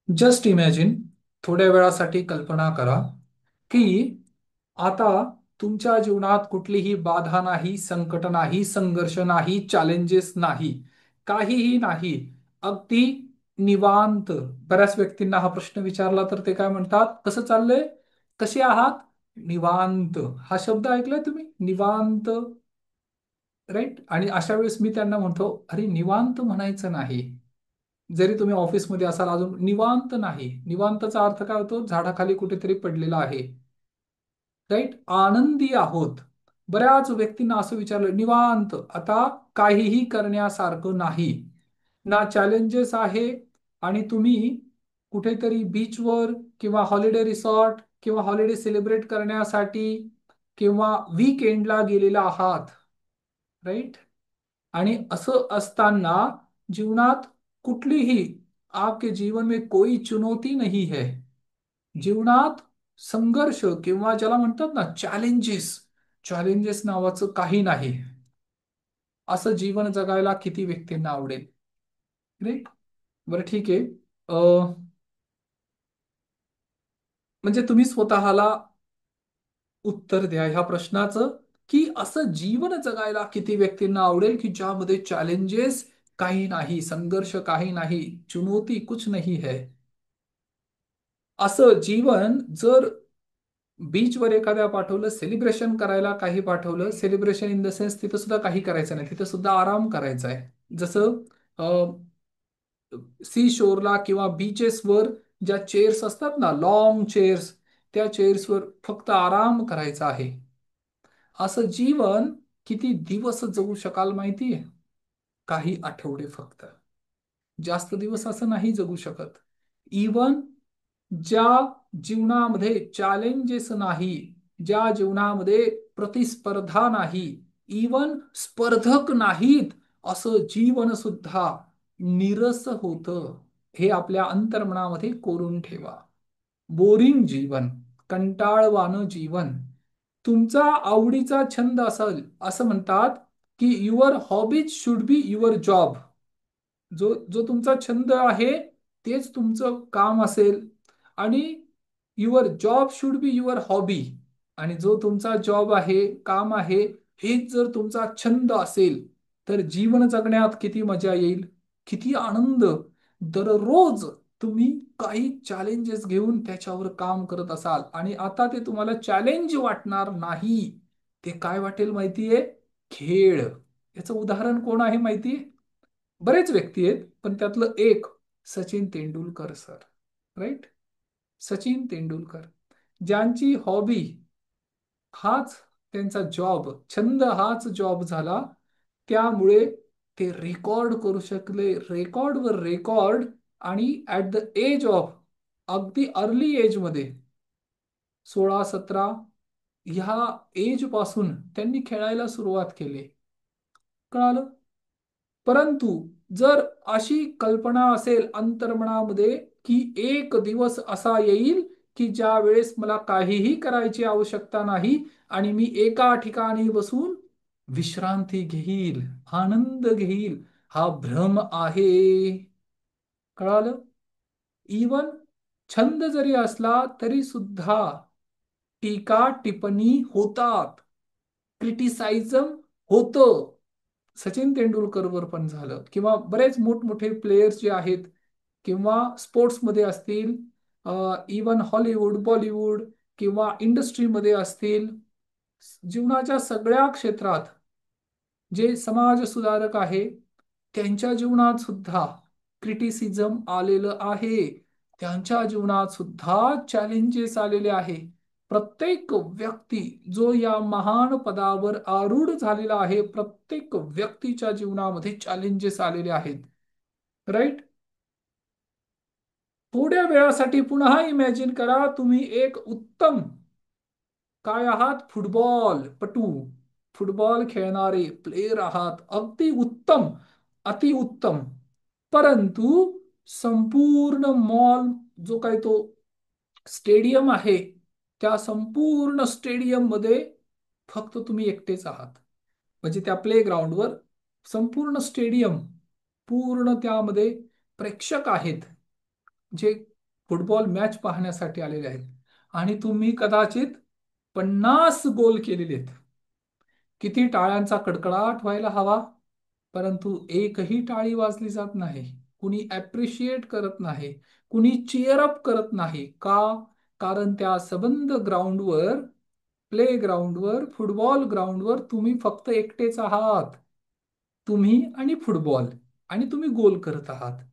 Just imagine, थोड्या वेळासाठी कल्पना करा की आता तुमच्या जीवनात कुठलीही बाधा नाही, संकट नाही, संघर्ष नाही, चॅलेंजेस नाही, काहीही नाही. अगदी निवांत. बऱ्याच व्यक्तींना हा प्रश्न विचारला तर ते काय म्हणतात, कसं चाललंय, कसे आहात? निवांत. हा शब्द ऐकलाय तुम्ही, निवांत? राईट. आणि अशा वेळेस मी त्यांना म्हणतो, अरे निवांत म्हणायचं नाही. जरी तुम्ही ऑफिसमध्ये असाल अजून निवांत नाही. निवांतचा अर्थ काय होतो? झाडाखाली कुठेतरी पडलेला आहे. राईट. आनंदी आहोत. बऱ्याच व्यक्तींना असं विचारलं, निवांत आता काहीही करण्यासारखं नाही, ना चॅलेंजेस आहे, आणि तुम्ही कुठेतरी बीचवर किंवा हॉलिडे रिसॉर्ट किंवा हॉलिडे सेलिब्रेट करण्यासाठी किंवा वीकेंडला गेलेला आहात. राईट. आणि असं असताना जीवनात कुठलीही, आपके जीवन में कोई चुनौती नहीं है. जीवनात संघर्ष किंवा ज्याला म्हणतात ना चॅलेंजेस, चॅलेंजेस नावाचं काही नाही. असं जीवन जगायला किती व्यक्तींना आवडेल? राईट. बरं ठीक आहे. म्हणजे तुम्ही स्वतःला उत्तर द्या ह्या प्रश्नाचं, की असं जीवन जगायला किती व्यक्तींना आवडेल की ज्यामध्ये चॅलेंजेस काही नाही, संघर्ष काही नाही, चुनौती कुछ नहीं है. असं जीवन जर बीचवर एखाद्या पाठवलं, सेलिब्रेशन करायला काही पाठवलं, सेलिब्रेशन इन द सेन्स तिथं सुद्धा काही करायचं नाही, तिथं सुद्धा आराम करायचा आहे. जसं सी शोरला किंवा बीचेसवर ज्या चेअर्स असतात ना, लॉंग चेअर्स, त्या चेअर्सवर फक्त आराम करायचा आहे. असं जीवन किती दिवस जगू शकाल माहितीये? काही आठवडे फक्त. जास्त दिवस असं नाही जगू शकत. इवन ज्या जीवनामध्ये चॅलेंजेस नाही, ज्या जीवनामध्ये प्रतिस्पर्धा नाही, इवन स्पर्धक नाहीत, असं जीवन सुद्धा निरस होतं. हे आपल्या अंतर्मनामध्ये कोरून ठेवा. बोरिंग जीवन, कंटाळवाणं जीवन. तुमचा आवडीचा छंद असेल, असं म्हणतात की your hobbies should be your job. जो जो तुमचा छंद आहे तेच तुमचं काम असेल, आणि your job should be your hobby. आणि जो तुमचा जॉब आहे, काम आहे, हेच जर तुमचा छंद असेल, तर जीवन जगण्यात किती मजा येईल, किती आनंद. दररोज तुम्ही काही चॅलेंजेस घेऊन त्याच्यावर काम करत असाल, आणि आता ते तुम्हाला चॅलेंज वाटणार नाही. ते काय वाटेल माहितीये? खेळ. याचं उदाहरण कोण आहे माहितीये? बरेच व्यक्ती आहेत, पण त्यातलं एक, सचिन तेंडुलकर सर. राईट. सचिन तेंडुलकर, ज्यांची हॉबी हाच त्यांचा जॉब, छंद हाच जॉब झाला. त्यामुळे ते रेकॉर्ड करू शकले, रेकॉर्डवर रेकॉर्ड. आणि ऍट द एज ऑफ, अगदी अर्ली एज मध्ये, 16-17 ह्या एज पासून त्यांनी खेळायला सुरुवात केली. कळालं? परंतु जर अशी कल्पना असेल अंतर्मनामध्ये की एक दिवस असा येईल की ज्या वेळेस मला काहीही करायची आवश्यकता नाही, आणि मी एका ठिकाणी बसून विश्रांती घेईल, आनंद घेईल, हा भ्रम आहे. कळालं? इवन छंद जरी असला तरी सुद्धा टीका टिप्पणी होतात, क्रिटिसाइझम होतं. सचिन तेंडुलकरवर पण झालं, किंवा बरेच मोठमोठे प्लेयर्स जे आहेत, किंवा स्पोर्ट्समध्ये असतील, इवन हॉलिवूड, बॉलिवूड किंवा इंडस्ट्रीमध्ये असतील, जीवनाच्या सगळ्या क्षेत्रात जे समाज सुधारक आहे, त्यांच्या जीवनात सुद्धा क्रिटिसिझम आलेलं आहे. त्यांच्या जीवनात सुद्धा चॅलेंजेस आलेले आहे. प्रत्येक व्यक्ती जो या महान पदावर आरूढ झालेला आहे, प्रत्येक व्यक्तीच्या जीवनामध्ये चॅलेंजेस आलेले आहेत. राईट. थोड्या वेळासाठी पुन्हा इमॅजिन करा, तुम्ही एक उत्तम काय आहात? फुटबॉलपटू, फुटबॉल खेळणारे प्लेयर आहात, अगदी उत्तम, अतिउत्तम. परंतु संपूर्ण मॉल, जो काही तो स्टेडियम आहे, त्या संपूर्ण स्टेडियम मध्ये फक्त तुम्ही एकटेच आहात. म्हणजे त्या प्ले ग्राउंडवर संपूर्ण स्टेडियम, पूर्ण त्यामध्ये प्रेक्षक आहेत, जे फुटबॉल मॅच पाहण्यासाठी आलेले आहेत आणि तुम्ही कदाचित 50 गोल केलेले आहेत. किती टाळ्यांचा कडकडाट व्हायला हवा, परंतु एकही टाळी वाजली जात नाही. कुणी ॲप्रिशिएट करत नाही, कुणी चिअरअप करत नाही. का? कारण त्या सबंध ग्राउंडवर, प्ले ग्राउंडवर, फुटबॉल ग्राउंडवर तुम्ही फक्त एकटेच आहात. तुम्ही आणि फुटबॉल, आणि तुम्ही गोल करत आहात.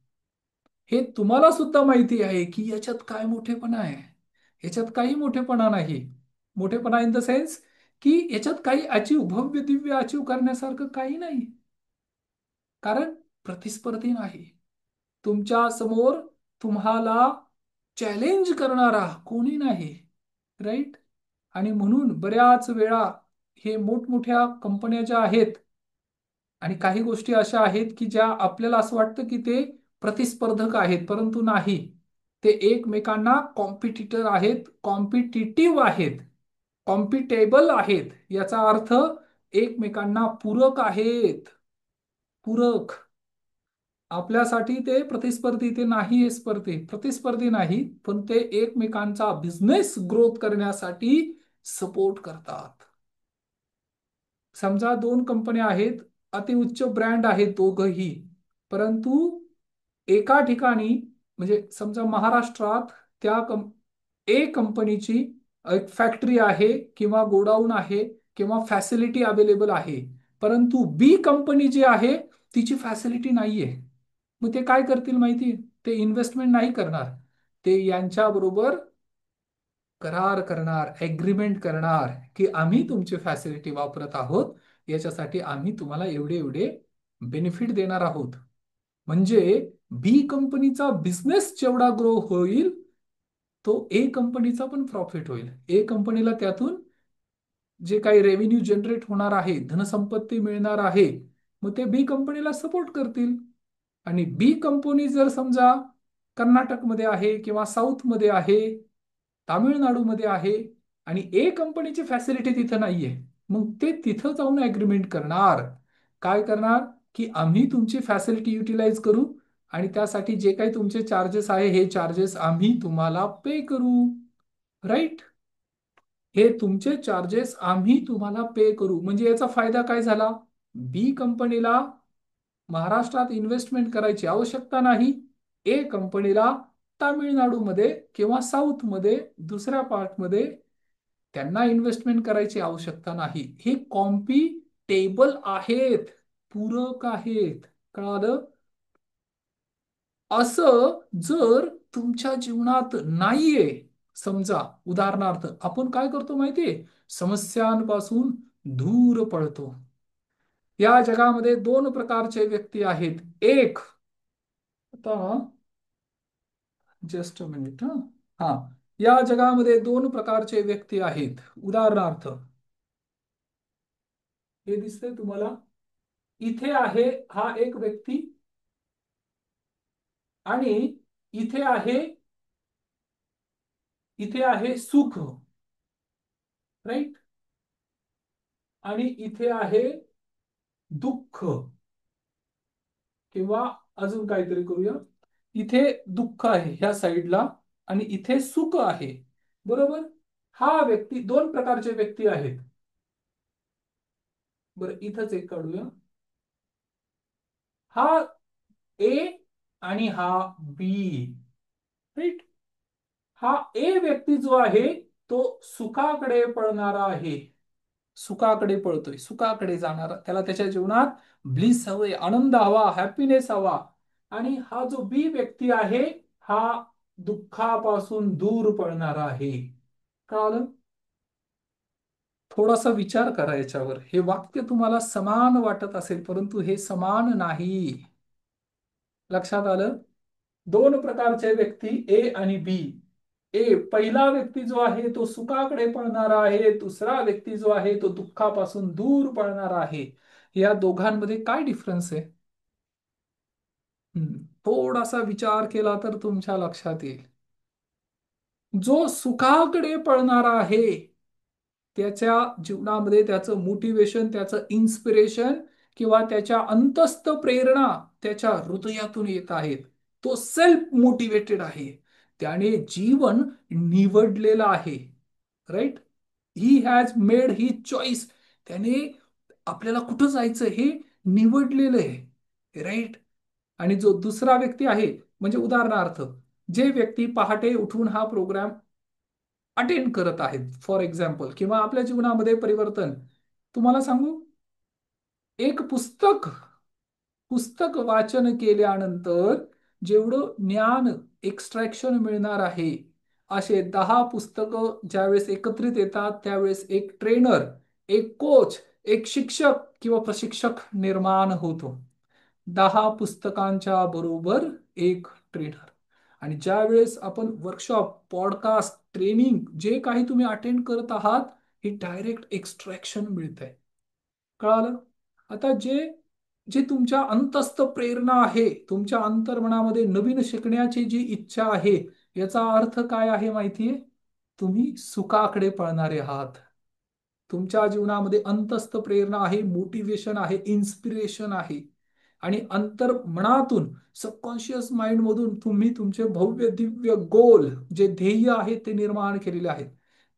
हे तुम्हाला सुद्धा माहिती आहे की याच्यात काय मोठेपणा आहे. याच्यात काही मोठेपणा नाही. मोठेपणा इन द सेन्स की याच्यात काही अचीव, भव्य दिव्य अचीव करण्यासारखं काही नाही. कारण प्रतिस्पर्धी नाही. तुमच्या समोर तुम्हाला चॅलेंज करणारा कोणी नाही. राईट? आणि म्हणून बऱ्याच वेळा हे मोठमोठ्या कंपन्या ज्या आहेत, आणि काही गोष्टी अशा आहेत की ज्या आपल्याला असं वाटतं की ते प्रतिस्पर्धक आहेत, परंतु नाही. ते एकमेकांना कॉम्पिटिटर आहेत, कॉम्पिटिटिव्ह आहेत, कॉम्पिटेबल आहेत. याचा अर्थ एकमेकांना पूरक आहेत. पूरक. आपल्यासाठी ते प्रतिस्पर्धी ते नाही, हे प्रतिस्पर्धी नाही, पण ते एकमेकांचा बिझनेस ग्रोथ करण्यासाठी सपोर्ट करतात. समजा दोन कंपन्या आहेत, अतिउच्च ब्रँड आहेत दोघही, परंतु एका ठिकाणी, म्हणजे समजा महाराष्ट्रात त्या ए कंपनीची एक फॅक्टरी आहे किंवा गोडाऊन आहे किंवा फॅसिलिटी अवेलेबल आहे, परंतु बी कंपनी जी आहे तिची फॅसिलिटी नाहीये. मग ते काय करतील माहिती? ते इन्व्हेस्टमेंट नाही करणार. ते यांच्याबरोबर करार करणार, एग्रीमेंट करणार की आम्ही तुमची फॅसिलिटी वापरत आहोत, याच्यासाठी आम्ही तुम्हाला एवढे एवढे बेनिफिट देणार आहोत. म्हणजे बी कंपनीचा बिझनेस जेवढा ग्रो होईल, तो ए कंपनीचा पण प्रॉफिट होईल. ए कंपनीला त्यातून जे काही रेव्हेन्यू जनरेट होणार आहे, धनसंपत्ती मिळणार आहे, मग ते बी कंपनीला सपोर्ट करतील. आणि बी कंपनी जर समजा कर्नाटकमध्ये आहे किंवा साऊथमध्ये आहे, तामिळनाडूमध्ये आहे, आणि ए कंपनीची फॅसिलिटी तिथं नाहीये, मग ते तिथं जाऊन ॲग्रीमेंट करणार. काय करणार? की आम्ही तुमची फॅसिलिटी युटिलाइज करू आणि त्यासाठी जे काही तुमचे चार्जेस आहे, हे चार्जेस आम्ही तुम्हाला पे करू. राईट? हे तुमचे चार्जेस आम्ही तुम्हाला पे करू. म्हणजे याचा फायदा काय झाला? बी कंपनीला महाराष्ट्रात इन्व्हेस्टमेंट करायची आवश्यकता नाही. ए कंपनीला तामिळनाडूमध्ये किंवा साऊथमध्ये दुसऱ्या पार्टमध्ये त्यांना इन्व्हेस्टमेंट करायची आवश्यकता नाही. हे कॉम्पिटेबल आहेत, पूरक आहेत. कळालं? असं जर तुमच्या जीवनात नाहीये, समजा उदाहरणार्थ आपण काय करतो माहितीये? समस्यांपासून दूर पळतो. या जगामध्ये दोन प्रकारचे व्यक्ती आहेत. एक, आता जस्ट अ मिनिट, हा, या जगामध्ये दोन प्रकारचे व्यक्ती आहेत. उदाहरणार्थ हे दिसतंय तुम्हाला? इथे आहे हा एक व्यक्ती, आणि इथे आहे, इथे आहे सुख. राईट? आणि इथे आहे दुःख. किंवा अजून काहीतरी करूया. इथे दुःख आहे ह्या साईडला, आणि इथे सुख आहे. बरोबर? हा व्यक्ती, दोन प्रकारचे व्यक्ती आहेत. बरं, इथंच एक काढूया. हा ए आणि हा बी. राईट? हा ए व्यक्ती जो आहे तो सुखाकडे पळणारा आहे. सुखाकडे पळतोय, सुखाकडे जाणारा. त्याला त्याच्या जीवनात ब्लिस हवंय, आनंद हवा, हॅपीनेस हवा. आणि हा जो बी व्यक्ती आहे, हा दुःखापासून दूर पळणारा आहे. कळालं? थोडासा विचार करा याच्यावर. हे वाक्य तुम्हाला समान वाटत असेल, परंतु हे समान नाही. लक्षात आलं? दोन प्रकारचे व्यक्ती, ए आणि बी. पहिला व्यक्ती जो आहे तो सुखाकडे पळणारा आहे, दुसरा व्यक्ती जो आहे तो दुःखापासून दूर पळणारा आहे. या दोघांमध्ये काय डिफरन्स आहे? थोडासा विचार केला तर तुमच्या लक्षात येईल. जो सुखाकडे पळणारा आहे, त्याच्या जीवनामध्ये त्याचं मोटिवेशन, त्याचं इन्स्पिरेशन किंवा त्याच्या अंतस्थ प्रेरणा त्याच्या हृदयातून येत आहेत. तो सेल्फ मोटिवेटेड आहे. त्याने जीवन निवडलेलं आहे. Right. He has made he choice. त्याने आपल्याला कुठं जायचं हे निवडलेलं आहे. राईट. आणि जो दुसरा व्यक्ती आहे, म्हणजे उदाहरणार्थ, जे व्यक्ती पहाटे उठून हा प्रोग्राम अटेंड करत आहेत फॉर एक्झाम्पल, किंवा आपल्या जीवनामध्ये परिवर्तन, तुम्हाला सांगू, एक पुस्तक पुस्तक वाचन केल्यानंतर जेवढं ज्ञान एक्स्ट्रॅक्शन मिळणार आहे, असे 10 पुस्तकं ज्यावेळेस एकत्रित येतात त्यावेळेस एक ट्रेनर, एक कोच, एक शिक्षक किंवा प्रशिक्षक निर्माण होतो. 10 पुस्तकांच्या बरोबर एक ट्रेनर. आणि ज्या वेळेस आपण वर्कशॉप, पॉडकास्ट, ट्रेनिंग जे काही तुम्ही अटेंड करत आहात, हे डायरेक्ट एक्स्ट्रॅक्शन मिळत आहे. कळालं? आता जे जे तुमच्या अंतस्थ प्रेरणा आहे, तुमच्या अंतर्मनामध्ये नवीन शिकण्याची जी इच्छा आहे, याचा अर्थ काय आहे माहितीये? तुम्ही सुखाकडे पळणारे आहात. तुमच्या जीवनामध्ये अंतस्थ प्रेरणा आहे, मोटिवेशन आहे, इन्स्पिरेशन आहे. आणि अंतर्मनातून, सबकॉन्शियस माइंड मधून तुम्ही तुमचे भव्य दिव्य गोल, जे ध्येय आहेत ते निर्माण केलेले आहेत.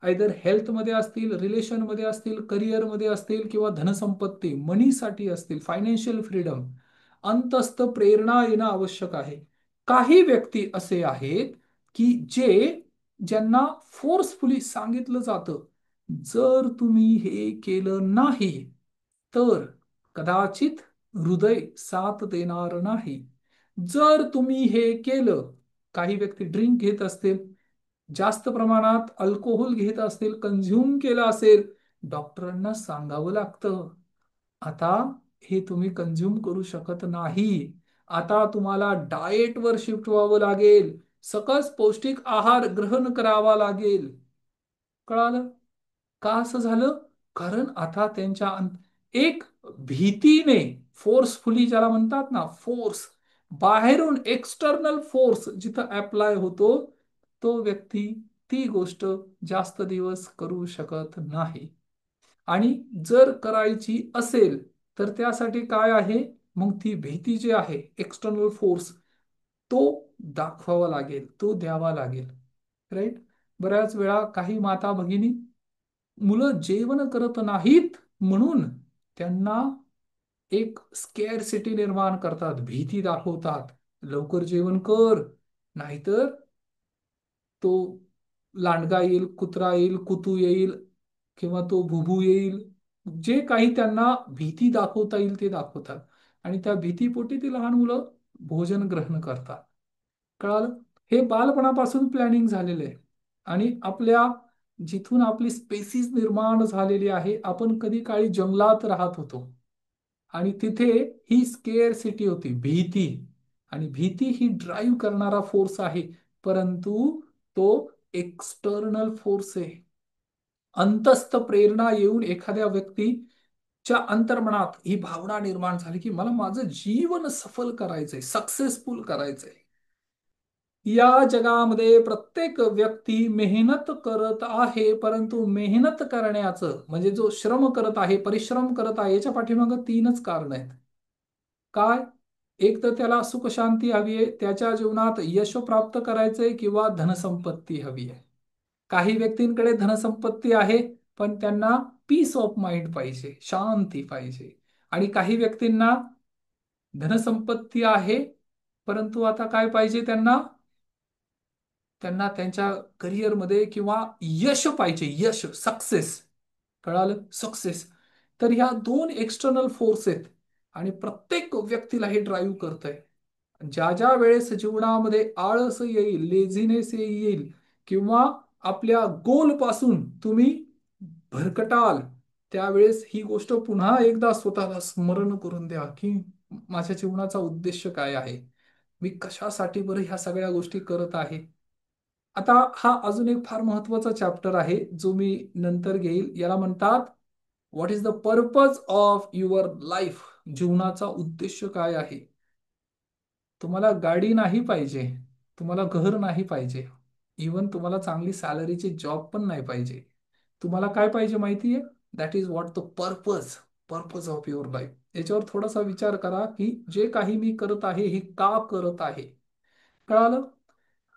आयदर हेल्थमध्ये असतील, रिलेशनमध्ये असतील, करिअरमध्ये असतील, किंवा धनसंपत्ती मनीसाठी असतील, फायनान्शियल फ्रीडम. अंतस्थ प्रेरणा येणं आवश्यक आहे. काही व्यक्ती असे आहेत की ज्यांना फोर्सफुली सांगितलं जातं, जर तुम्ही हे केलं नाही तर कदाचित हृदय साथ देणार नाही. जर तुम्ही हे केलं, काही व्यक्ती ड्रिंक घेत असतील, जास्त प्रमाणात अल्कोहोल घेत असतील, कंझ्युम केलं असेल, डॉक्टरांना सांगावं लागतं, आता हे तुम्ही कंझ्युम करू शकत नाही. आता तुम्हाला डाएटवर शिफ्ट व्हावं लागेल, सकस पौष्टिक आहार ग्रहण करावा लागेल. कळालं? का असं झालं? कारण आता त्यांच्या एक भीतीने, फोर्सफुली ज्याला म्हणतात ना, फोर्स, बाहेरून एक्सटर्नल फोर्स जिथं अप्लाय होतो, तो व्यक्ती ती गोष्ट जास्त दिवस करू शकत नाही. आणि जर करायची असेल तर त्यासाठी काय आहे? मग ती भीती जी आहे, एक्सटर्नल फोर्स, तो दाखवावा लागेल, तो द्यावा लागेल. राईट. बऱ्याच वेळा काही माता भगिनी, मुलं जेवण करत नाहीत म्हणून त्यांना एक स्केअर सिटी निर्माण करतात, भीती दाखवतात, लवकर जेवण कर, नाहीतर तो लांडगा येईल, कुत्रा येईल, कुतू येईल, किंवा तो भुभू येईल. जे काही त्यांना भीती दाखवता येईल ते दाखवतात. आणि त्या भीतीपोटी ती लहान मुलं भोजन ग्रहण करतात. कळालं? हे बालपणापासून प्लॅनिंग झालेलं आहे. आणि आपल्या जिथून आपली स्पेसीज निर्माण झालेली आहे, आपण कधी काळी जंगलात राहत होतो, आणि तिथे ही स्केअर सिटी होती, भीती. आणि भीती ही ड्राईव्ह करणारा फोर्स आहे, परंतु तो एक्सटर्नल फोर्स आहे. अंतस्थ प्रेरणा येऊन एखाद्या व्यक्तीच्या अंतर्मनात ही भावना निर्माण झाली की मला माझं जीवन सफल करायचंय, सक्सेसफुल करायचंय. या जगामध्ये प्रत्येक व्यक्ती मेहनत करत आहे, परंतु मेहनत करण्याचं, म्हणजे जो श्रम करत आहे, परिश्रम करत आहे, याच्या पाठीमागं 3च कारण आहेत. काय? एक तर त्याला सुख शांती हवी आहे, त्याच्या जीवनात यश प्राप्त करायचंय, किंवा धनसंपत्ती हवी आहे. काही व्यक्तींकडे धनसंपत्ती आहे, पण त्यांना पीस ऑफ माइंड पाहिजे, शांती पाहिजे. आणि काही व्यक्तींना धनसंपत्ती आहे, परंतु आता काय पाहिजे त्यांना? त्यांना त्यांच्या करिअरमध्ये किंवा यश पाहिजे, यश, सक्सेस. कळालं? सक्सेस. तर ह्या 2 एक्सटर्नल फोर्स आहेत, आणि प्रत्येक व्यक्तीला हे ड्राईव्ह करत आहे. ज्या ज्या वेळेस जीवनामध्ये आळस येईल, लेझिनेस येईल, किंवा आपल्या गोल पासून तुम्ही भरकटाल, त्यावेळेस ही गोष्ट पुन्हा एकदा स्वतःला स्मरण करून द्या की माझ्या जीवनाचा उद्देश काय आहे, मी कशासाठी बरं ह्या सगळ्या गोष्टी करत आहे. आता हा अजून एक फार महत्वाचा चॅप्टर आहे, जो मी नंतर घेईल. याला म्हणतात, what is the purpose of your life? जीवनाचा उद्देश काय आहे? तुम्हाला गाडी नाही पाहिजे, तुम्हाला घर नाही पाहिजे, इवन तुम्हाला चांगली सॅलरीची जॉब पण नाही पाहिजे. तुम्हाला काय पाहिजे माहितीये? That is what the purpose, purpose of your life. याच्यावर थोडासा विचार करा की जे काही मी करत आहे हे का करत आहे. कळालं?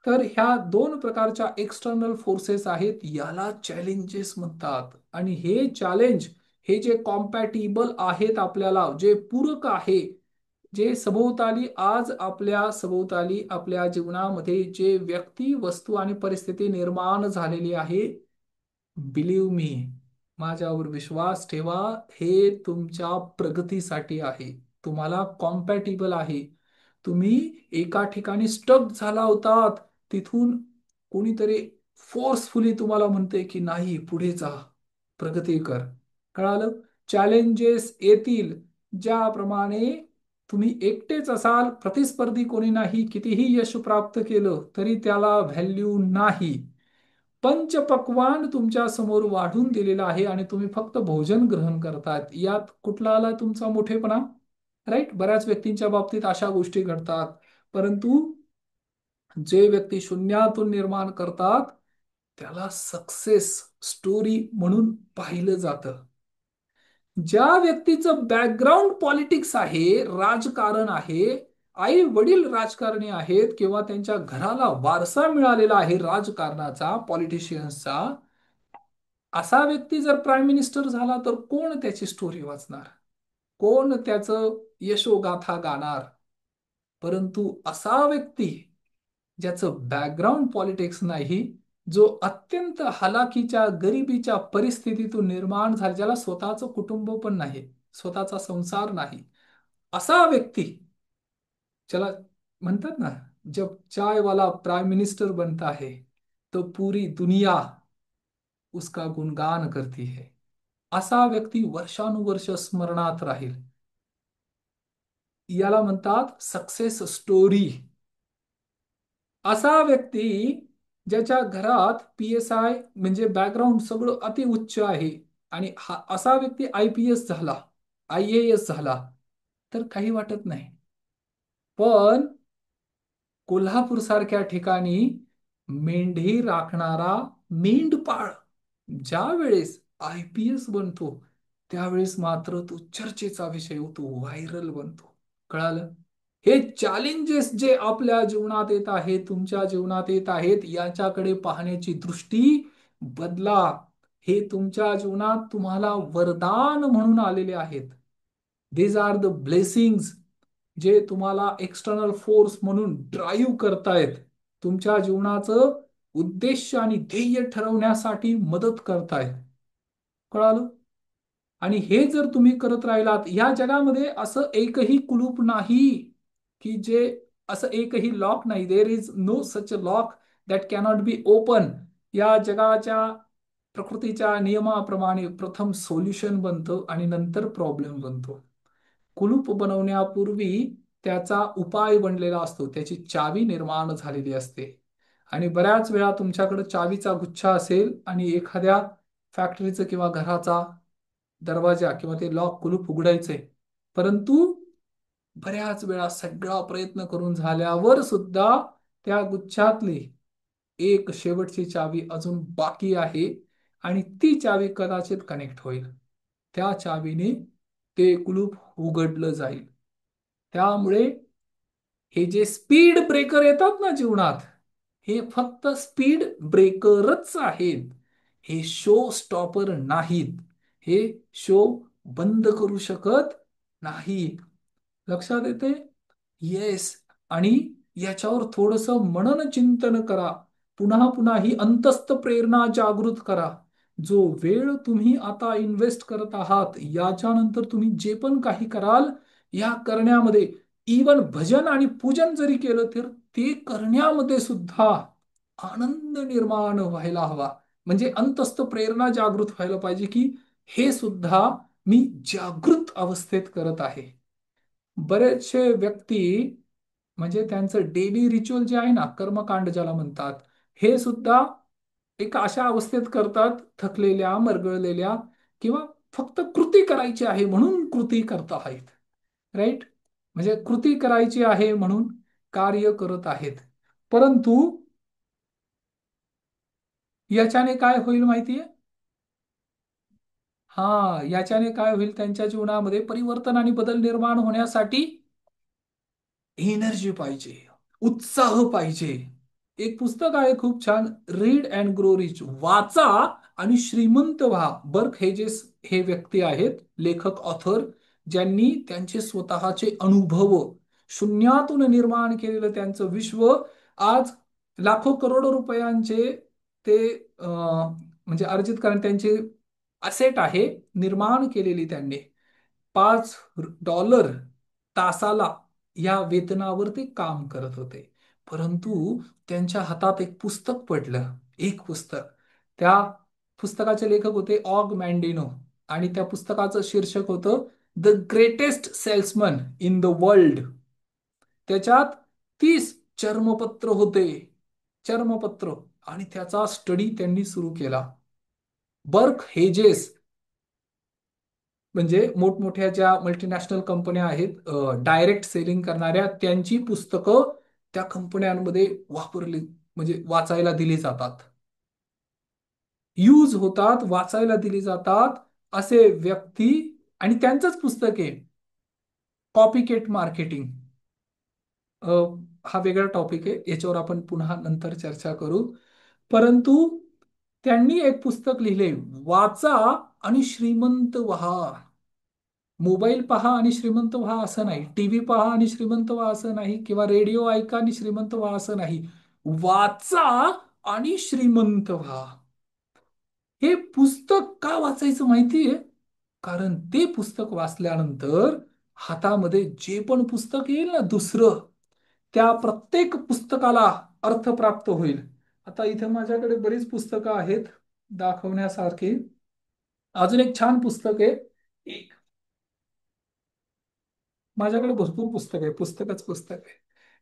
तर ह्या दोन प्रकारच्या एक्सटर्नल फोर्सेस आहेत, याला चॅलेंजेस म्हणतात. आणि हे चॅलेंज, हे जे कॉम्पॅटिबल आहेत, आपल्याला जे पूरक आहे, जे सभोवताली आज आपल्या सभोवताली आपल्या जीवनामध्ये जे व्यक्ती, वस्तू आणि परिस्थिती निर्माण झालेली आहे, बिलीव्ह मी, माझ्यावर विश्वास ठेवा, हे तुमच्या प्रगतीसाठी आहे. तुम्हाला कॉम्पॅटिबल आहे. तुम्ही एका ठिकाणी स्टक झाला होतात, तिथून कोणीतरी फोर्सफुली तुम्हाला म्हणते की नाही, पुढे जा, प्रगती कर. कळालं? चॅलेंजेस येतील. ज्याप्रमाणे तुम्ही एकटेच असाल, प्रतिस्पर्धी कोणी नाही, कितीही यश प्राप्त केलं तरी त्याला व्हॅल्यू नाही. पंचपक्वान्न तुमच्या समोर वाढून दिलेलं आहे आणि तुम्ही फक्त भोजन ग्रहण करतात. यात कुठला आला तुमचा मोठेपणा? राईट. बऱ्याच व्यक्तींच्या बाबतीत अशा गोष्टी घडतात. परंतु जे व्यक्ती शून्यातून निर्माण करतात, त्याला सक्सेस स्टोरी म्हणून पाहिलं जातं. ज्या व्यक्तीचं बॅकग्राऊंड पॉलिटिक्स आहे, राजकारण आहे, आई वडील राजकारणी आहेत किंवा त्यांच्या घराला वारसा मिळालेला आहे राजकारणाचा, पॉलिटिशियन्सचा, असा व्यक्ती जर प्राईम मिनिस्टर झाला तर कोण त्याची स्टोरी वाचणार? कोण त्याचं यशोगाथा गाणार? परंतु असा व्यक्ती ज्याचं बॅकग्राऊंड पॉलिटिक्स नाही, जो अत्यंत हलाखीच्या गरिबीच्या परिस्थितीतून निर्माण झाला, ज्याला स्वतःचं कुटुंब पण नाही, स्वतःचा संसार नाही, असा व्यक्ती, ज्याला म्हणतात ना, जब चाय वाला प्राइम मिनिस्टर बनता है तो पूरी दुनिया उसका गुणगान करती है, असा व्यक्ती वर्षानुवर्ष स्मरणात राहील. याला म्हणतात सक्सेस स्टोरी. असा व्यक्ती ज्याच्या घरात PSI म्हणजे बॅकग्राऊंड सगळं अति उच्च आहे, आणि हा असा व्यक्ती IPS झाला, IAS झाला, तर काही वाटत नाही. पण कोल्हापूर सारख्या ठिकाणी मेंढी राखणारा मेंढपाळ ज्या वेळेस IPS बनतो, त्यावेळेस मात्र तो चर्चेचा विषय होतो, व्हायरल बनतो. कळालं? हे चॅलेंजेस जे आपल्या जीवनात येत आहेत, तुमच्या जीवनात येत आहेत, याच्याकडे पाहण्याची दृष्टी बदला. हे तुमच्या जीवनात तुम्हाला वरदान म्हणून आलेले आहेत. दीज आर द ब्लेसिंग्स, जे तुम्हाला एक्सटर्नल फोर्स म्हणून ड्राईव्ह करतायत, तुमच्या जीवनाचं उद्देश आणि ध्येय ठरवण्यासाठी मदत करतायत. कळालं? आणि हे जर तुम्ही करत राहिलात, या जगामध्ये असं एकही कुलूप नाही की जे, असं एकही लॉक नाही, there is no such a lock that cannot be open. या जगाच्या प्रकृतीच्या नियमाप्रमाणे प्रथम सोल्युशन बनतं आणि नंतर प्रॉब्लेम बनतो. कुलूप बनवण्यापूर्वी त्याचा उपाय बनलेला असतो, त्याची चावी निर्माण झालेली असते. आणि बऱ्याच वेळा तुमच्याकडे चावीचा गुच्छा असेल आणि एखाद्या फॅक्टरीचं किंवा घराचा दरवाजा किंवा ते लॉक कुलूप उघडायचंय, परंतु बऱ्याच वेळा सगळा प्रयत्न करून झाल्यावर सुद्धा त्या गुच्छातली एक शेवटची चावी अजून बाकी आहे, आणि ती चावी कदाचित कनेक्ट होईल. त्या चावीने ते कुलूप उघडलं जाईल. त्यामुळे हे जे स्पीड ब्रेकर येतात ना जीवनात, हे फक्त स्पीड ब्रेकरच आहेत. हे शो स्टॉपर नाहीत. हे शो बंद करू शकत नाहीत. लक्षात येते? येस. आणि याच्यावर थोडस मनन चिंतन करा. पुन्हा पुन्हा ही अंतस्थ प्रेरणा जागृत करा. जो वेळ तुम्ही आता इन्व्हेस्ट करत आहात, याच्यानंतर तुम्ही जे पण काही कराल, या करण्यामध्ये इवन भजन आणि पूजन जरी केलं तर ते करण्यामध्ये सुद्धा आनंद निर्माण व्हायला हवा. म्हणजे अंतस्थ प्रेरणा जागृत व्हायला पाहिजे की हे सुद्धा मी जागृत अवस्थेत करत आहे. बरेचसे व्यक्ती म्हणजे त्यांचं डेली रिच्युअल जे आहे ना, कर्मकांड ज्याला म्हणतात, हे सुद्धा एका अशा अवस्थेत करतात, थकलेल्या, मरगळलेल्या, किंवा फक्त कृती करायची आहे म्हणून कृती करत आहेत. राईट? म्हणजे कृती करायची आहे म्हणून कार्य करत आहेत. परंतु याच्याने काय होईल माहितीये? याच्याने काय होईल, त्यांच्या जीवनामध्ये परिवर्तन आणि बदल निर्माण होण्यासाठी एनर्जी पाहिजे, उत्साह पाहिजे. एक पुस्तक आहे खूप छान, रीड अँड ग्रो रिच, वाचा आणि श्रीमंत व्हा. बर्क हेजेस हे व्यक्ती आहेत, लेखक, ऑथर, ज्यांनी त्यांचे स्वतःचे अनुभव शून्यातून निर्माण केलेलं त्यांचं विश्व आज लाखो करोडो रुपयांचे ते म्हणजे अर्जित कारण त्यांचे असेट आहे, निर्माण केलेली त्यांनी. $5 तासाला या वेतनावर ते काम करत होते. परंतु त्यांच्या हातात एक पुस्तक पडलं, एक पुस्तक. त्या पुस्तकाचे लेखक होते ऑग मॅन्डिनो, आणि त्या पुस्तकाचं शीर्षक होतं the greatest salesman in the world. त्याच्यात 30 चर्मपत्र होते, चर्मपत्र. आणि त्याचा स्टडी त्यांनी सुरू केला. बर्क हेजेस म्हणजे मोठमोठ्या ज्या मल्टीनॅशनल कंपन्या आहेत डायरेक्ट सेलिंग करणाऱ्या, त्यांची पुस्तकं त्या कंपन्यांमध्ये वापरली, म्हणजे वाचायला दिली जातात, यूज होतात, वाचायला दिली जातात असे व्यक्ती. आणि त्यांचंच पुस्तक आहे कॉपीकेट मार्केटिंग. हा वेगळा टॉपिक आहे, याच्यावर आपण पुन्हा नंतर चर्चा करू. परंतु त्यांनी एक पुस्तक लिहिले, वाचा आणि श्रीमंत व्हा. मोबाईल पहा आणि श्रीमंत व्हा असं नाही, टीव्ही पहा आणि श्रीमंत व्हा असं नाही, किंवा रेडिओ ऐका आणि श्रीमंत व्हा असं नाही. वाचा आणि श्रीमंत व्हा. हे पुस्तक का वाचायचं माहितीये? कारण ते पुस्तक वाचल्यानंतर हातामध्ये जे पण पुस्तक येईल ना दुसरं, त्या प्रत्येक पुस्तकाला अर्थ प्राप्त होईल. आता इथे माझ्याकडे बरीच पुस्तकं आहेत दाखवण्यासारखी. अजून एक छान पुस्तक आहे, एक माझ्याकडे भरपूर पुस्तक आहे, पुस्तकच पुस्तक आहे.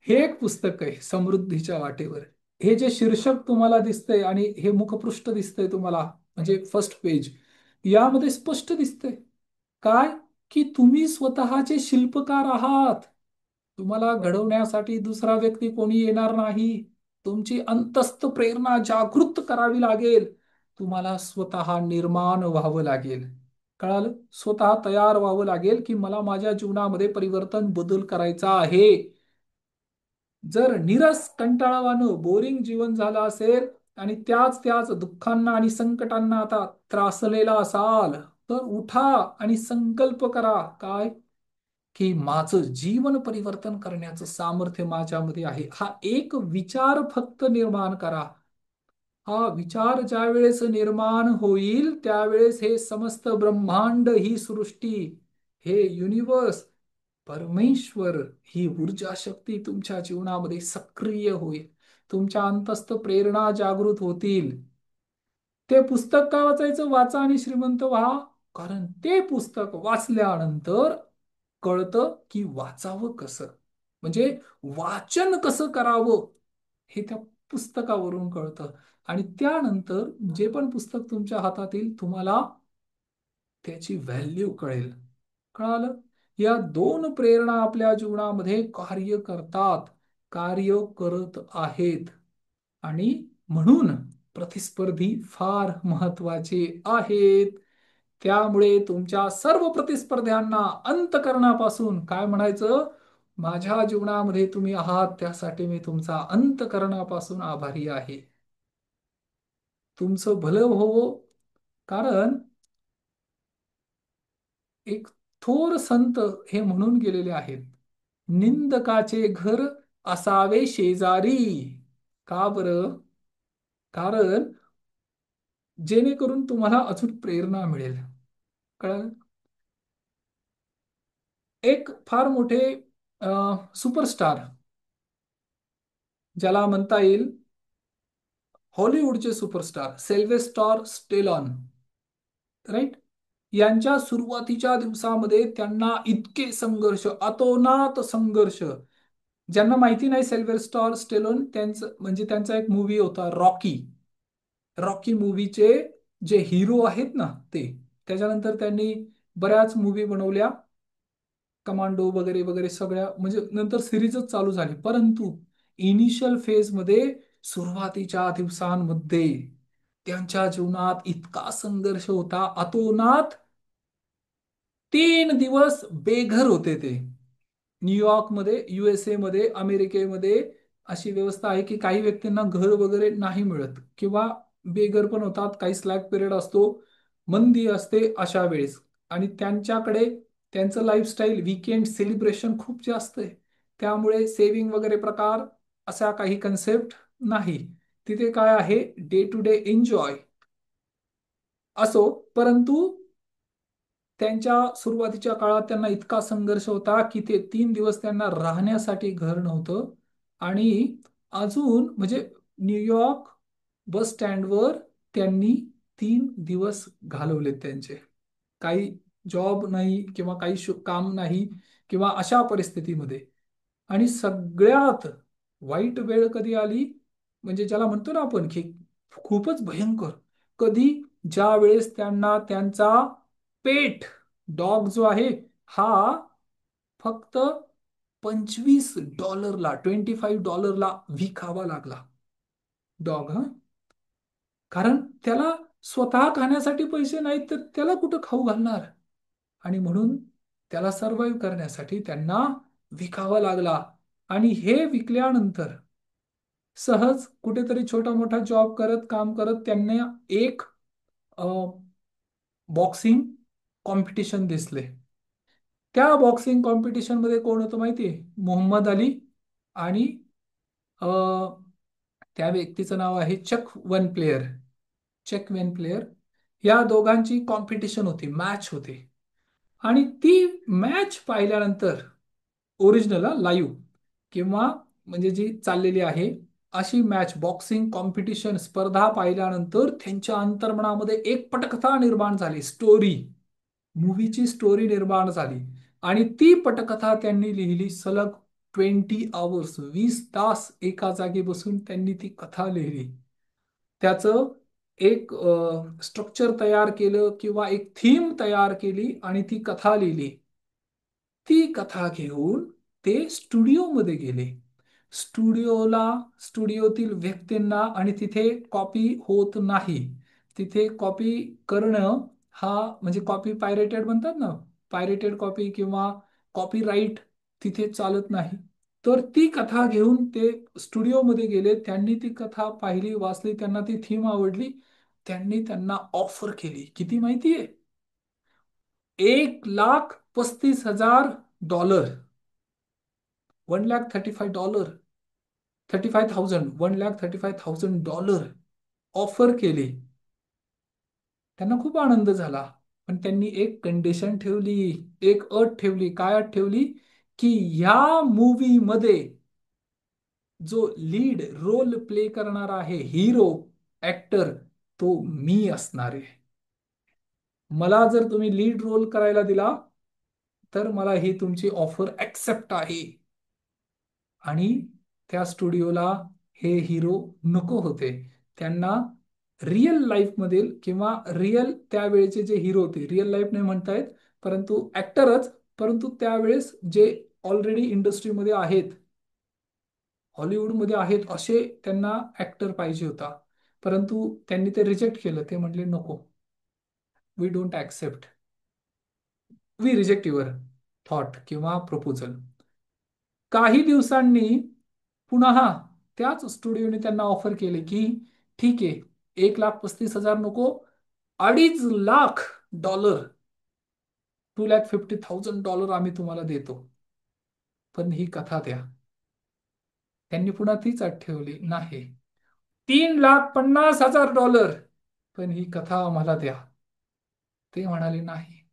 हे एक पुस्तक आहे समृद्धीच्या वाटेवर. हे जे शीर्षक तुम्हाला दिसतंय आणि हे मुखपृष्ठ दिसतंय तुम्हाला, म्हणजे फर्स्ट पेज, यामध्ये स्पष्ट दिसतंय काय, की तुम्ही स्वतःचे शिल्पकार आहात. तुम्हाला घडवण्यासाठी दुसरा व्यक्ती कोणी येणार नाही. तुमची अंतस्थ प्रेरणा जागृत करावी लागेल. तुम्हाला स्वतः निर्माण व्हावं लागेल. कळालं? स्वतः तयार व्हावं लागेल की मला माझ्या जीवनामध्ये परिवर्तन, बदल करायचा आहे. जर निरस, कंटाळवाणं, बोरिंग जीवन झालं असेल आणि त्याच त्याच दुःखांना आणि संकटांना आता त्रासलेला असाल, तर उठा आणि संकल्प करा काय, की माझं जीवन परिवर्तन करण्याचं सामर्थ्य माझ्यामध्ये आहे. हा एक विचार फक्त निर्माण करा. हा विचार ज्या वेळेस निर्माण होईल त्यावेळेस हे समस्त ब्रह्मांड, ही सृष्टी, हे युनिवर्स, परमेश्वर, ही ऊर्जा शक्ती तुमच्या जीवनामध्ये सक्रिय होईल. तुमच्या अंतस्थ प्रेरणा जागृत होतील. ते पुस्तक का वाचायचं? वाचा आणि श्रीमंत व्हा. कारण ते पुस्तक वाचल्यानंतर कळतं की वाचावं कसं, म्हणजे वाचन कसं करावं, हे त्या पुस्तकावरून कळतं. आणि त्यानंतर जे पण पुस्तक तुमच्या हातात येईल तुम्हाला त्याची व्हॅल्यू कळेल. कळालं? या दोन प्रेरणा आपल्या जीवनामध्ये कार्य करतात, कार्य करत आहेत. आणि म्हणून प्रतिस्पर्धी फार महत्वाचे आहेत. त्यामुळे तुमच्या सर्व प्रतिस्पर्ध्यांना अंतःकरणापासून काय म्हणायचं, माझ्या जीवनामध्ये तुम्ही आहात त्यासाठी मी तुमचा अंतःकरणापासून आभारी आहे. तुमचं भलं होवो. कारण एक थोर संत हे म्हणून गेलेले आहेत, निंदकाचे घर असावे शेजारी. का बरं? कारण जेणेकरून तुम्हाला अजून प्रेरणा मिळेल. कळलं? एक फार मोठे सुपरस्टार, ज्याला म्हणता येईल हॉलिवूडचे सुपरस्टार, सेल्वेस्टर स्टेलॉन, राईट, यांच्या सुरुवातीच्या दिवसामध्ये त्यांना इतके संघर्ष, अतोनात संघर्ष. ज्यांना माहिती नाही सेल्वेस्टर स्टेलोन, त्यांचं म्हणजे त्यांचा एक मूवी होता रॉकी. रॉकी मूवीचे जे हिरो आहेत ना ते, त्याच्यानंतर त्यांनी बऱ्याच मूवी बनवल्या, कमांडो वगैरे वगैरे सगळ्या, म्हणजे नंतर सिरीजच चालू झाली. परंतु इनिशियल फेज मध्ये, सुरुवातीच्या दिवसांमध्ये त्यांच्या जीवनात इतका संघर्ष होता, अतोनात. 3 दिवस बेघर होते ते, न्यूयॉर्क मध्ये, USA मध्ये, अमेरिकेमध्ये अशी व्यवस्था आहे की काही व्यक्तींना घर वगैरे नाही मिळत किंवा बेघर पण होतात. काही स्लॅक पिरियड असतो, मंदी असते अशा वेळेस. आणि त्यांच्याकडे त्यांचं लाईफस्टाईल वीकेंड सेलिब्रेशन खूप जास्त आहे. त्यामुळे सेविंग वगैरे प्रकार असा काही कन्सेप्ट नाही. तिथे काय आहे, डे टू डे एन्जॉय असो. परंतु त्यांच्या सुरुवातीच्या काळात त्यांना इतका संघर्ष होता की ते 3 दिवस त्यांना राहण्यासाठी घर नव्हतं. आणि अजून म्हणजे न्यूयॉर्क बस स्टँडवर त्यांनी 3 दिवस घालवले त्यांचे. काही जॉब नाही किंवा काही काम नाही किंवा अशा परिस्थितीमध्ये. आणि सगळ्यात वाईट वेळ कधी आली, म्हणजे ज्याला म्हणतो ना आपण की खूपच भयंकर, कधी, ज्या वेळेस त्यांना त्यांचा पेट डॉग जो आहे हा फक्त $25, $25 विकावा लागला. डॉग, हा. कारण त्याला स्वतः खाण्यासाठी पैसे नाहीत तर त्याला कुठं खाऊ घालणार. आणि म्हणून त्याला सर्व्हाइव्ह करण्यासाठी त्यांना विकावा लागला. आणि हे विकल्यानंतर सहज कुठेतरी छोटा मोठा जॉब करत काम करत त्यांना एक बॉक्सिंग कॉम्पिटिशन दिसले. त्या बॉक्सिंग कॉम्पिटिशन मध्ये कोण होतं माहितीये? मोहम्मद अली आणि अ, त्या व्यक्तीचं नाव आहे Chuck one player. Check one player, या दोघांची कॉम्पिटिशन होती, मॅच होती. आणि ती मॅच पाहिल्यानंतर, ओरिजिनल लाईव्ह किंवा म्हणजे जी चाललेली आहे अशी मॅच, बॉक्सिंग कॉम्पिटिशन स्पर्धा पाहिल्यानंतर त्यांच्या अंतर्मनामध्ये एक पटकथा निर्माण झाली, स्टोरी, मूवीची स्टोरी निर्माण झाली. आणि ती पटकथा त्यांनी लिहिली सलग 20 आवर्स, 20 तास एका जागी बसून त्यांनी ती कथा लिहिली. त्याचं एक स्ट्रक्चर तयार केलं किंवा एक थीम तयार केली आणि ती कथा लिहिली. ती कथा घेऊन ते स्टुडिओमध्ये गेले. स्टुडिओला, स्टुडिओतील व्यक्तींना, आणि तिथे कॉपी होत नाही. तिथे कॉपी करणं हा म्हणजे कॉपी पायरेटेड म्हणतात ना, पायरेटेड कॉपी किंवा कॉपीराईट तिथे चालत नाही. तर ती कथा घेऊन ते स्टुडिओमध्ये गेले. त्यांनी ती कथा पाहिली, वाचली, त्यांना ती थीम आवडली. त्यांनी त्यांना ऑफर केली, किती माहितीये? $1,35,000, $1,35,000, 35,000, $1,35,000 ऑफर केली. त्यांना खूप आनंद झाला. पण त्यांनी एक कंडिशन ठेवली, एक अट ठेवली. काय अट ठेवली? की ह्या मूवी मध्ये जो लीड रोल प्ले करणार आहे, हिरो, ऍक्टर, तो मी असणार आहे. मला जर तुम्ही लीड रोल करायला दिला तर मला ही तुमची ऑफर ऍक्सेप्ट आहे. आणि त्या स्टुडिओला हे हिरो नको होते. त्यांना रिअल लाईफ मधील किंवा रिअल त्यावेळेचे जे हिरो होते, रिअल लाईफ नाही म्हणतायत परंतु ऍक्टरच, परंतु त्यावेळेस जे ऑलरेडी इंडस्ट्रीमध्ये आहेत, हॉलिवूडमध्ये आहेत, असे त्यांना ऍक्टर पाहिजे होता. परंतु त्यांनी ते रिजेक्ट केलं. ते म्हणले नको, we don't accept, we reject your thought किंवा प्रपोजल. काही दिवसांनी पुन्हा त्याच स्टुडिओने त्यांना ऑफर केले की ठीक आहे, $1,35,000 नको, $2.5 लाख, $2,50,000 आम्ही तुम्हाला देतो, पण ही कथा द्या. त्यांनी पुन्हा तीच अट ठेवली, नाही, $3,50,000, पण ही कथा आम्हाला द्या. ते म्हणाले नाही,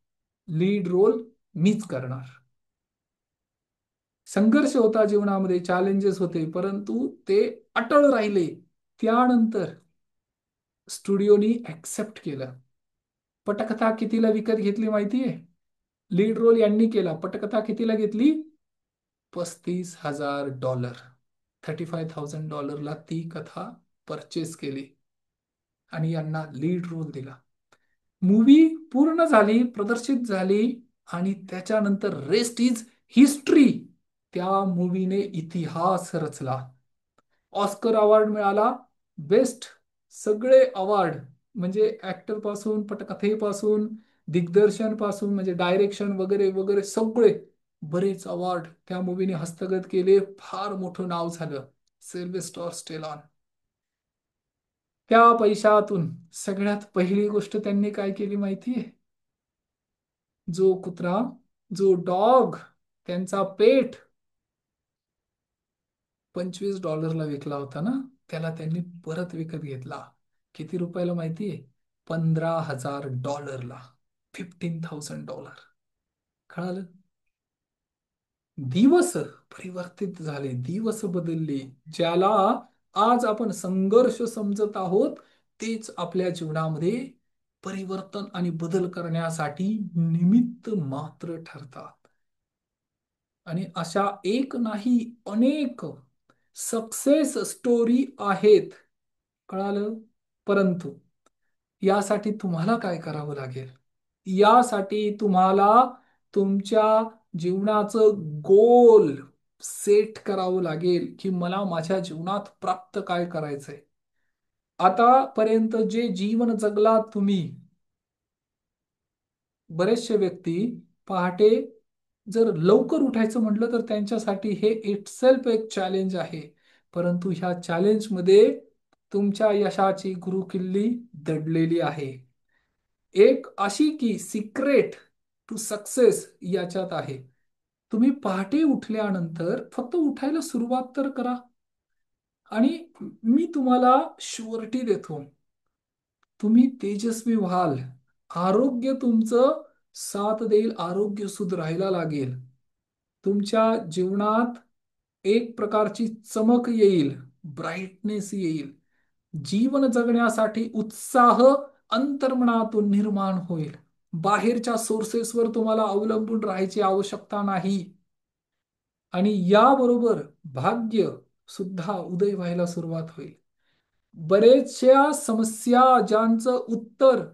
लीड रोल मीच करणार. संघर्ष होता जीवनामध्ये, चॅलेंजेस होते, परंतु ते अटळ राहिले. त्यानंतर स्टुडिओनी ऍक्सेप्ट केलं. पटकथा कितीला विकत घेतली माहितीये? लीड रोल यांनी केला. पटकथा कितीला घेतली? $35,000, $35,000 ती कथा परचेस केली आणि यांना लीड रोल दिला. मूवी पूर्ण झाली, प्रदर्शित झाली, आणि त्याच्यानंतर रेस्ट इज हिस्ट्री. त्या मूवीने इतिहास रचला. ऑस्कर अवॉर्ड मिळाला, बेस्ट, सगळे अवॉर्ड, म्हणजे ऍक्टर पासून, पटकथेपासून, दिग्दर्शन पासून, म्हणजे डायरेक्शन वगैरे वगैरे सगळे बरेच अवॉर्ड त्या मूवीने हस्तगत केले. फार मोठं नाव झालं. Sylvester Stallone. त्या पैशातून सगळ्यात पहिली गोष्ट त्यांनी काय केली माहितीये? जो कुत्रा, जो डॉग, त्यांचा पेट $25 विकला होता ना, त्याला त्यांनी परत विकत घेतला. किती रुपयाला माहितीये? $15,000. $15,000. कळालं? दिवस परिवर्तित झाले, दिवस बदलले. ज्याला आज आपण संघर्ष समजत आहोत, तेच आपल्या जीवनामध्ये परिवर्तन आणि बदल करण्यासाठी निमित्त मात्र ठरतात. आणि अशा एक नाही, अनेक सक्सेस स्टोरी आहेत. कळालं? परंतु यासाठी तुम्हाला काय करावं लागेल? यासाठी तुम्हाला तुमच्या जीवनाचं गोल सेट करावं लागेल, की मला माझ्या जीवनात प्राप्त काय करायचंय. आतापर्यंत जे जीवन जगलात तुम्ही, बरेचसे व्यक्ती पहाटे जर लवकर उठायचं म्हटलं तर त्यांच्यासाठी हे इटसेल्फ एक चॅलेंज आहे. परंतु ह्या चॅलेंजमध्ये तुमच्या यशाची गुरुकिल्ली दडलेली आहे. एक अशी की सिक्रेट टू सक्सेस याच्यात आहे. तुम्ही पहाटे उठल्यानंतर फक्त उठायला सुरुवात तर करा. आणि मी तुम्हाला शुअरिटी देतो, तुम्ही तेजस्वी व्हाल. आरोग्य तुमचं साथ देईल, आरोग्य सुधारायला लागेल. तुमच्या जीवनात एक प्रकारची चमक येईल, ब्राईटनेस येईल. जीवन जगण्यासाठी उत्साह अंतर्मनातून निर्माण होईल. बाहेरच्या सोर्सेसवर तुम्हाला अवलंबून राहायची आवश्यकता नाही. आणि याबरोबर भाग्य सुद्धा उदय व्हायला सुरुवात होईल. बरेचशा समस्या ज्यांचं उत्तर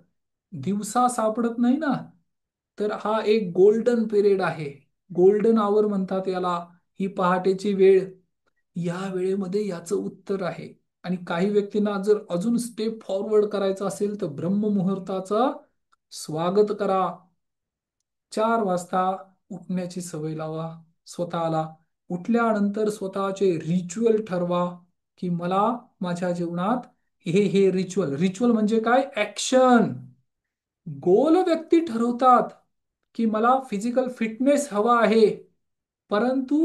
दिवसा सापडत नाही ना, तर हा एक गोल्डन पिरियड आहे. गोल्डन आवर म्हणतात याला. ही पहाटेची वेळ, या वेळेमध्ये याचं उत्तर आहे. आणि काही व्यक्तींना जर अजून स्टेप फॉरवर्ड करायचं असेल तर ब्रह्ममुहूर्ताचं स्वागत करा. 4 वाजता उठण्याची सवय लावा स्वतःला. उठल्यानंतर स्वतःचे रिच्युअल ठरवा, की मला माझ्या जीवनात हे रिच्युअल, रिच्युअल म्हणजे काय? ऍक्शन. गोल व्यक्ती ठरवतात की मला फिजिकल फिटनेस हवा आहे, परंतु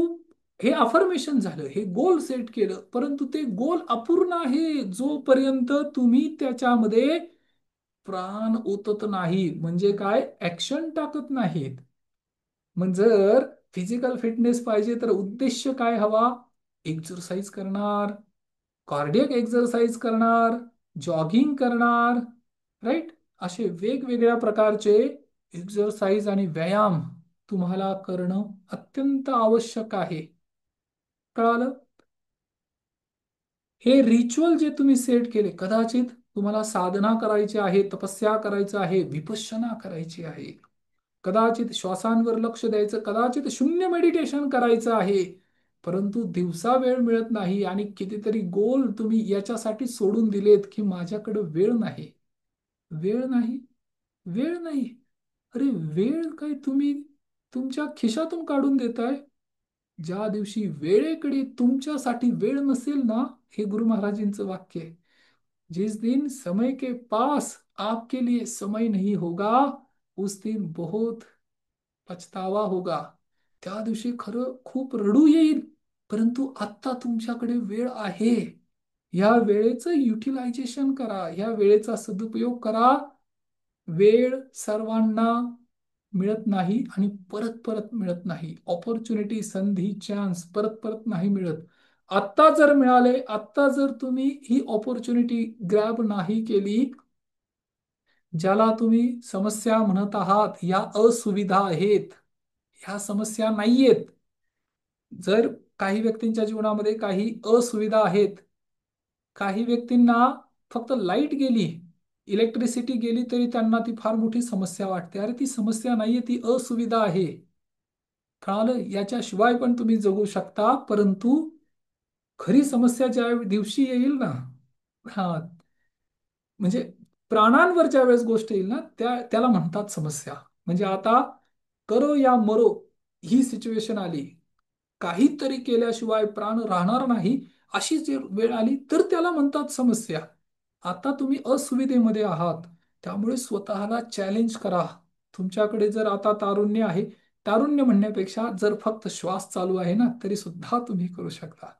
हे अफर्मेशन झालं, हे गोल सेट केलं, परंतु ते गोल अपूर्ण आहे जोपर्यंत तुम्ही त्याच्यामध्ये प्राण ओतत नाही. म्हणजे काय? ऍक्शन टाकत नाहीत. मग जर फिजिकल फिटनेस पाहिजे तर उद्देश काय हवा? एक्सरसाइज करणार, कार्डियक एक्सरसाइज करणार, जॉगिंग करणार, राईट? असे वेगवेगळ्या प्रकारचे एक्सरसाइज आणि व्यायाम तुम्हाला करणं अत्यंत आवश्यक आहे. कळालं? हे रिच्युअल जे तुम्ही सेट केले, कदाचित तुम्हाला साधना करायची आहे, तपस्या करायचं आहे, विपश्यना करायची आहे, कदाचित श्वासांवर लक्ष द्यायचं, कदाचित शून्य मेडिटेशन करायचं आहे, परंतु दिवसा वेळ मिळत नाही आणि कितीतरी गोल तुम्ही याच्यासाठी सोडून दिलेत की माझ्याकडे वेळ नाही. वेळ नाही, वेळ नाही. अरे वेळ काय तुम्ही तुमच्या खिशातून काढून देताय? ज्या दिवशी वेळेकडे तुमच्यासाठी वेळ नसेल ना, हे गुरु महाराजांचं वाक्य आहे, जिस दिन समय के पास आपके लिए समय नहीं होगा, उस दिन बहुत पछतावा होगा. त्या दिवशी खरं खूप रडू येईल. परंतु आत्ता तुमच्याकडे वेळ आहे. या वेळेचं युटिलायझेशन करा, या वेळेचा सदुपयोग करा. वेळ सर्वांना मिळत नाही आणि परत परत मिळत नाही. ऑपॉर्च्युनिटी, संधी, चान्स परत परत नाही मिळत. आत्ता जर मिळाले, आत्ता जर तुम्ही ही ऑपॉर्च्युनिटी ग्रॅब नाही केली, ज्याला तुम्ही समस्या म्हणत आहात, या असुविधा आहेत, ह्या समस्या नाहीयेत. जर काही व्यक्तींच्या जीवनामध्ये काही असुविधा आहेत, काही व्यक्तींना फक्त लाईट गेली, इलेक्ट्रिसिटी गेली तरी त्यांना ती फार मोठी समस्या वाटते. अरे ती समस्या नाहीये, ती असुविधा आहे. कळालं? याच्याशिवाय पण तुम्ही जगू शकता. परंतु खरी समस्या ज्या दिवशी येईल ना, हा, म्हणजे प्राणांवर ज्या वेळेस गोष्ट येईल ना, त्याला म्हणतात समस्या. म्हणजे आता करो या मरो ही सिच्युएशन आली, काहीतरी केल्याशिवाय प्राण राहणार नाही, अशी जर वेळ आली तर त्याला म्हणतात समस्या. आता तुम्ही असुविधेमध्ये आहात, त्यामुळे स्वतःला चॅलेंज करा. तुमच्याकडे जर आता तारुण्य आहे, तारुण्य म्हणण्यापेक्षा जर फक्त श्वास चालू आहे ना, तरी सुद्धा तुम्ही करू शकता.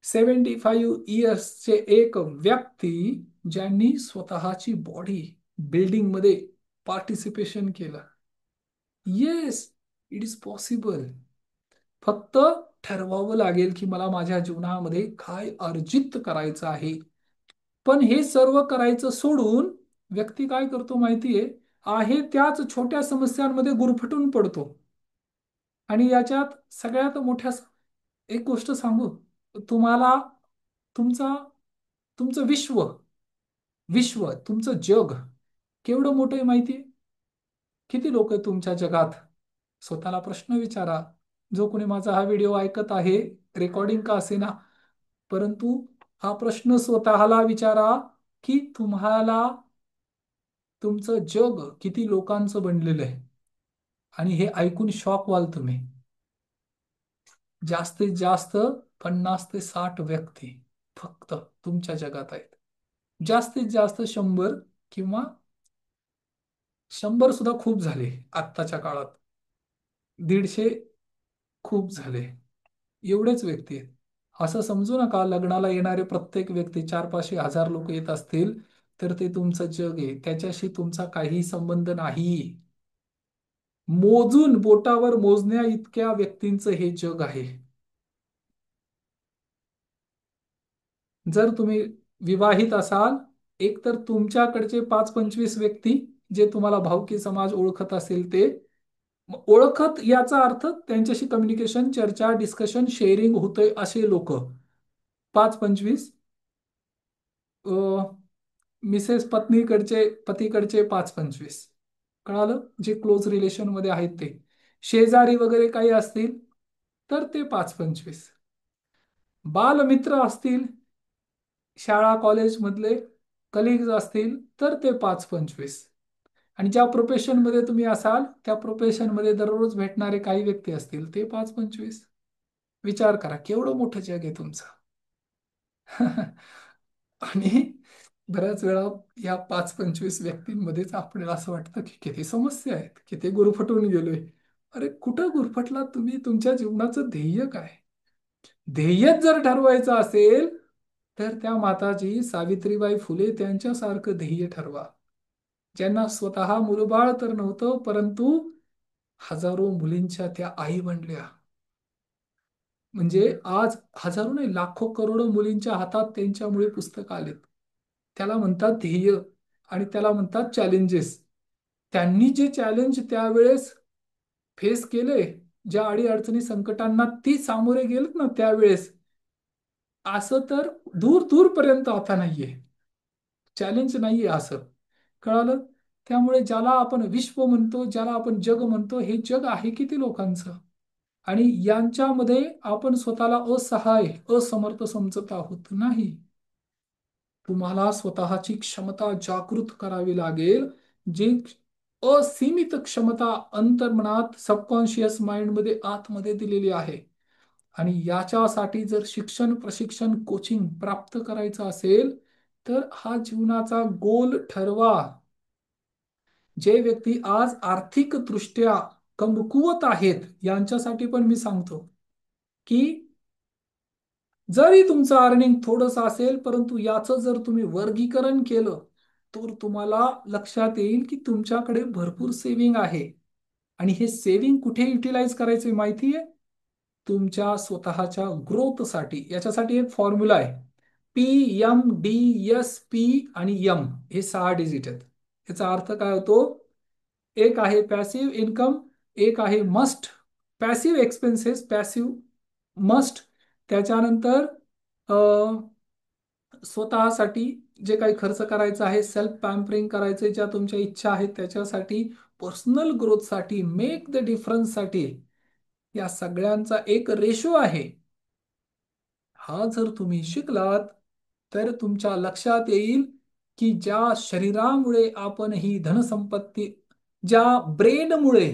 75 इयर्सचे एक व्यक्ती ज्यांनी स्वतःची बॉडी बिल्डिंग मध्ये पार्टिसिपेशन केलं. Yes, it is possible. फक्त ठरवावं लागेल की मला माझ्या जीवनामध्ये काय अर्जित करायचं आहे. पण हे सर्व करायचं सोडून व्यक्ती काय करतो माहितीये, आहे त्याच छोट्या समस्यांमध्ये गुरफटून पडतो. आणि याच्यात सगळ्यात मोठ्या एक गोष्ट सांगू तुम्हाला. तुमचा तुमचं विश्व विश्व तुमचं जग केवढं मोठं आहे माहितीये? किती लोक आहेत तुमच्या जगात? स्वतःला प्रश्न विचारा. जो कोणी माझा हा व्हिडिओ ऐकत आहे, रेकॉर्डिंग का असेना, परंतु हा प्रश्न स्वतःला विचारा की तुम्हाला तुमचं जग किती लोकांचं बनलेलं आहे. आणि हे ऐकून शॉक व्हाल तुम्ही. जास्तीत जास्त 50 ते 60 व्यक्ती फक्त तुमच्या जगात आहेत. जास्तीत जास्त 100 किंवा 100 सुद्धा खूप झाले आत्ताच्या काळात. 150 खूप झाले. एवढेच व्यक्ती आहेत. असं समजू नका लग्नाला येणारे प्रत्येक व्यक्ती 400-500 हजार लोक येत असतील तर ते तुमचं जग आहे, त्याच्याशी तुमचा काही संबंध नाही. मोजून बोटावर मोजण्या इतक्या व्यक्तींचं हे जग आहे. जर तुम्ही विवाहित असाल, एक तर तुमच्याकडचे 5-25 व्यक्ती जे तुम्हाला भावकी समाज ओळखत असेल ते ओळखत, याचा अर्थ त्यांच्याशी कम्युनिकेशन, चर्चा, डिस्कशन, शेअरिंग होतंय असे लोक 5-25. मिसेस पत्नीकडचे पतीकडचे 5-25. कळालं? जे क्लोज रिलेशन मध्ये आहेत ते. शेजारी वगैरे काही असतील तर ते 5-25. बालमित्र असतील, शाळा कॉलेज मधले कलिग्ज असतील तर ते 5-25. आणि ज्या प्रोफेशनमध्ये तुम्ही असाल त्या प्रोफेशनमध्ये दररोज भेटणारे काही व्यक्ती असतील ते 5-25. विचार करा केवढं मोठं जग आहे तुमचं. आणि बऱ्याच वेळा या 5-25 व्यक्तींमध्येच आपल्याला असं वाटतं की किती समस्या आहेत, किती गुरफटून गेलोय. अरे कुठं गुरफटला तुम्ही? तुमच्या जीवनाचं ध्येय काय? ध्येयच जर ठरवायचं असेल तर त्या माताजी सावित्रीबाई फुले त्यांच्यासारखं ध्येय ठरवा, ज्यांना स्वतः मुलबाळ तर नव्हतं, परंतु हजारो मुलींच्या त्या आई बनल्या. म्हणजे आज हजारो नाही, लाखो करोडो मुलींच्या हातात त्यांच्यामुळे पुस्तक आलेत. त्याला म्हणतात ध्येय आणि त्याला म्हणतात चॅलेंजेस. त्यांनी जे चॅलेंज त्यावेळेस फेस केले, ज्या अडीअडचणी संकटांना ती सामोरे गेलेत ना त्यावेळेस, असं तर दूर दूर पर्यंत आता नाहीये. चॅलेंज नाहीये असं. कळालं? त्यामुळे ज्याला आपण विश्व म्हणतो, ज्याला आपण जग म्हणतो, हे जग आहे किती लोकांचं. आणि यांच्यामध्ये आपण स्वतःला असहाय असमर्थ समजत आहोत नाही. तुम्हाला स्वतःची क्षमता जागृत करावी लागेल. जी असीमित क्षमता अंतर्मनात सबकॉन्शियस माइंड मध्ये आतमध्ये दिलेली आहे. आणि याच्यासाठी जर शिक्षण, प्रशिक्षण, कोचिंग प्राप्त करायचं असेल तर हा जीवनाचा गोल ठरवा. जे व्यक्ती आज आर्थिकदृष्ट्या कमकुवत आहेत यांच्यासाठी पण मी सांगतो की जरी तुमचं अर्निंग थोडंसं असेल, परंतु याचं जर तुम्ही वर्गीकरण केलं तर तुम्हाला लक्षात येईल की तुमच्याकडे भरपूर सेव्हिंग आहे. आणि हे सेव्हिंग कुठे युटिलाइज करायचे माहिती आहे? तुमच्या स्वतःच्या ग्रोथसाठी. याच्यासाठी एक फॉर्म्युला आहे, PMDSP आणि यम, हे 6 डिजिट आहेत. याचा अर्थ काय होतो? एक आहे पॅसिव्ह इन्कम, एक आहे must, passive expenses, passive must. त्याच्यानंतर स्वतःसाठी जे काही खर्च करायचा आहे, सेल्फ पॅम्परिंग करायचे, ज्या तुमच्या इच्छा आहेत त्याच्यासाठी, पर्सनल ग्रोथसाठी, मेक द डिफरन्ससाठी, या सगळ्यांचा एक रेशो आहे. हा जर तुम्ही शिकलात तर तुमच्या लक्षात येईल की ज्या शरीरामुळे आपण ही धनसंपत्ती, ज्या ब्रेनमुळे,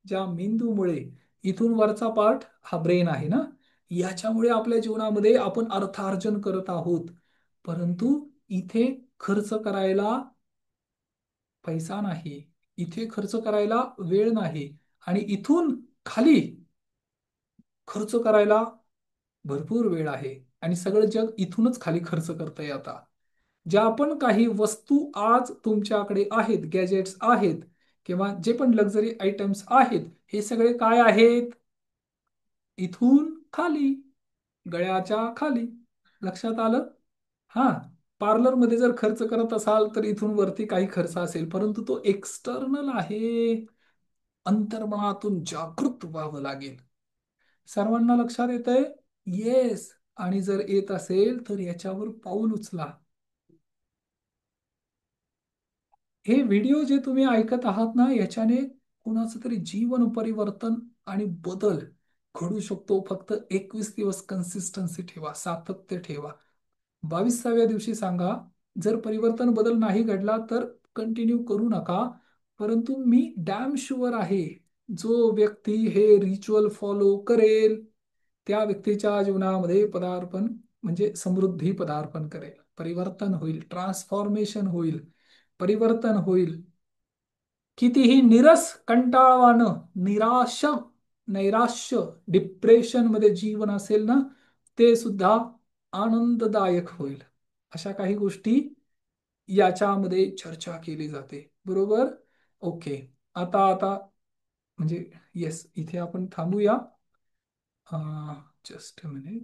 ज्या मेंदूमुळे, इथून वरचा पार्ट हा ब्रेन आहे ना, याच्यामुळे आपल्या जीवनामध्ये आपण अर्थार्जन करत आहोत. परंतु इथे खर्च करायला पैसा नाही, इथे खर्च करायला वेळ नाही, आणि इथून खाली खर्च करायला भरपूर वेळ आहे. आणि सगळं जग इथूनच खाली खर्च करतंय आता. ज्या पण काही वस्तू आज तुमच्याकडे आहेत, गॅजेट्स आहेत, किंवा जे पण लक्झरी आयटम्स आहेत, हे सगळे काय आहेत? इथून खाली, गळ्याच्या खाली. लक्षात आलं? हा. पार्लरमध्ये जर खर्च करत असाल तर इथून वरती काही खर्च असेल, परंतु तो एक्सटर्नल आहे. अंतर्मनातून जागृत व्हावं लागेल. सर्वांना लक्षात येतंय? येस. आणि जर येत असेल तर याच्यावर पाऊल उचला. हे व्हिडिओ जे तुम्ही ऐकत आहात ना, याच्याने कुणाचं तरी जीवन परिवर्तन आणि बदल घडू शकतो. फक्त 21 दिवस कन्सिस्टन्सी ठेवा, सातत्य ठेवा. 22व्या दिवशी सांगा. जर परिवर्तन बदल नाही घडला तर कंटिन्यू करू नका. परंतु मी डॅम शुअर आहे, जो व्यक्ती हे रिच्युअल फॉलो करेल त्या व्यक्तीच्या जीवनामध्ये पदार्पण म्हणजे समृद्धी पदार्पण करेल. परिवर्तन होईल, ट्रान्सफॉर्मेशन होईल, परिवर्तन होईल. कितीही निरस, कंटाळवाणं, निराश, नैराश्य, डिप्रेशन मध्ये जीवन असेल ना, ते सुद्धा आनंददायक होईल. अशा काही गोष्टी याच्यामध्ये चर्चा केली जाते. बरोबर? ओके. आता आता म्हणजे येस, इथे आपण थांबूया. Just a minute.